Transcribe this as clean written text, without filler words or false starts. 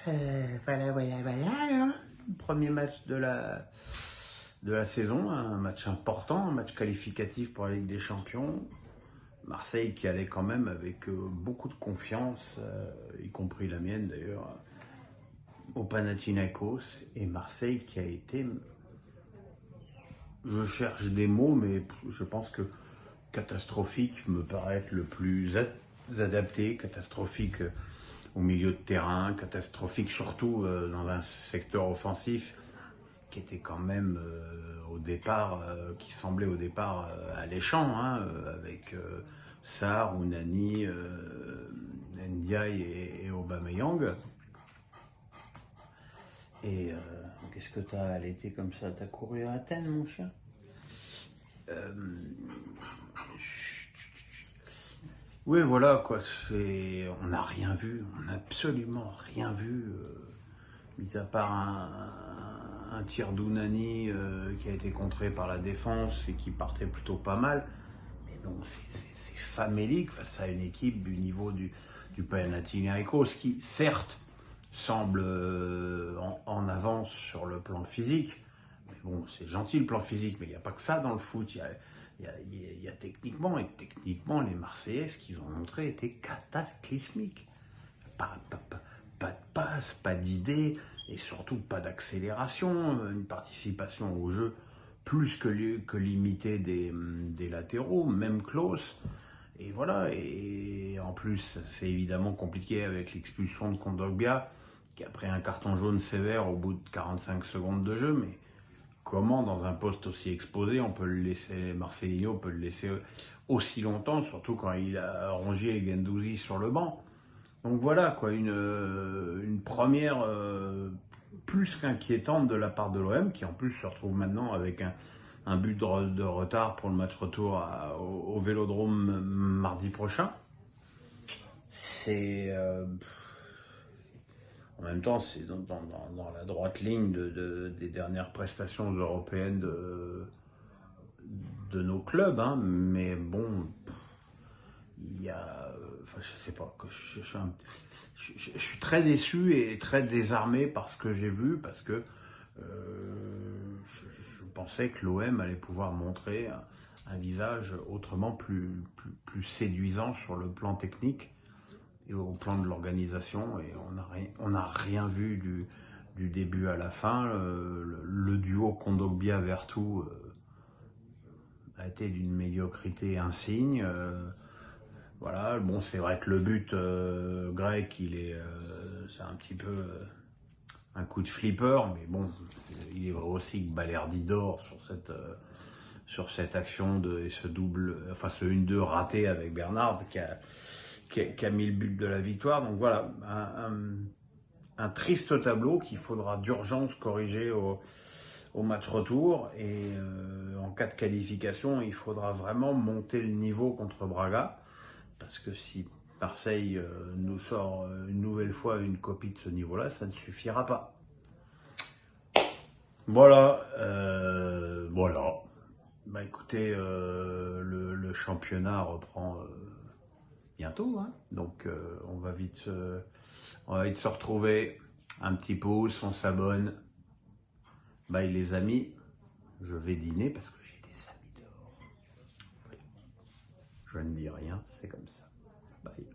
Voilà, hein. Premier match de la saison, un match important, un match qualificatif pour la Ligue des Champions. Marseille qui allait quand même avec beaucoup de confiance, y compris la mienne d'ailleurs, au Panathinaikos. Et Marseille qui a été, je cherche des mots, mais je pense que catastrophique me paraît être le plus adapté, catastrophique au milieu de terrain, catastrophique surtout dans un secteur offensif qui était quand même au départ, qui semblait au départ alléchant, hein, avec Sarr, Ounani, Ndiaye et Aubameyang. Et qu'est-ce que t'as à l'été comme ça? T'as couru à Athènes, mon chien? Oui, voilà, quoi. On n'a rien vu, on n'a absolument rien vu, mis à part un tir d'Ounani qui a été contré par la défense et qui partait plutôt pas mal. Mais bon, c'est famélique face à une équipe du niveau du Panathinaikos qui, certes, semble en avance sur le plan physique. Mais bon, c'est gentil le plan physique, mais il n'y a pas que ça dans le foot. Il y a techniquement, et techniquement, les Marseillais, ce qu'ils ont montré était cataclysmique. Pas de passe, pas d'idée, et surtout pas d'accélération, une participation au jeu plus que limitée des latéraux, même Klose. Et voilà, et en plus, c'est évidemment compliqué avec l'expulsion de Kondogbia, qui a pris un carton jaune sévère au bout de 45 secondes de jeu, mais comment, dans un poste aussi exposé, on peut le laisser, Marcelinho peut le laisser aussi longtemps, surtout quand il a Rongier et Guendouzi sur le banc. Donc voilà, quoi, une première plus qu'inquiétante de la part de l'OM, qui en plus se retrouve maintenant avec un but de retard pour le match retour au Vélodrome mardi prochain. C'est en même temps, c'est dans la droite ligne des dernières prestations européennes de nos clubs, hein, mais bon, il y a, enfin, je sais pas, je suis très déçu et très désarmé par ce que j'ai vu, parce que je pensais que l'OM allait pouvoir montrer un visage autrement plus séduisant sur le plan technique et au plan de l'organisation, et on n'a rien vu du début à la fin. Le duo Kondogbia-Vertou a été d'une médiocrité insigne. Voilà, bon, c'est vrai que le but grec, c'est un petit peu un coup de flipper, mais bon, il est vrai aussi que Balerdi dort sur cette action et ce double, enfin ce 1-2 raté avec Bernard qui a mis le but de la victoire. Donc voilà, un triste tableau qu'il faudra d'urgence corriger au match retour. Et en cas de qualification, il faudra vraiment monter le niveau contre Braga. Parce que si Marseille nous sort une nouvelle fois une copie de ce niveau-là, ça ne suffira pas. Voilà, voilà. Bah écoutez, le championnat reprend bientôt, hein. Donc on va vite se retrouver. Un petit pouce, on s'abonne. Bye les amis, je vais dîner parce que j'ai des amis dehors. Je ne dis rien, c'est comme ça. Bye.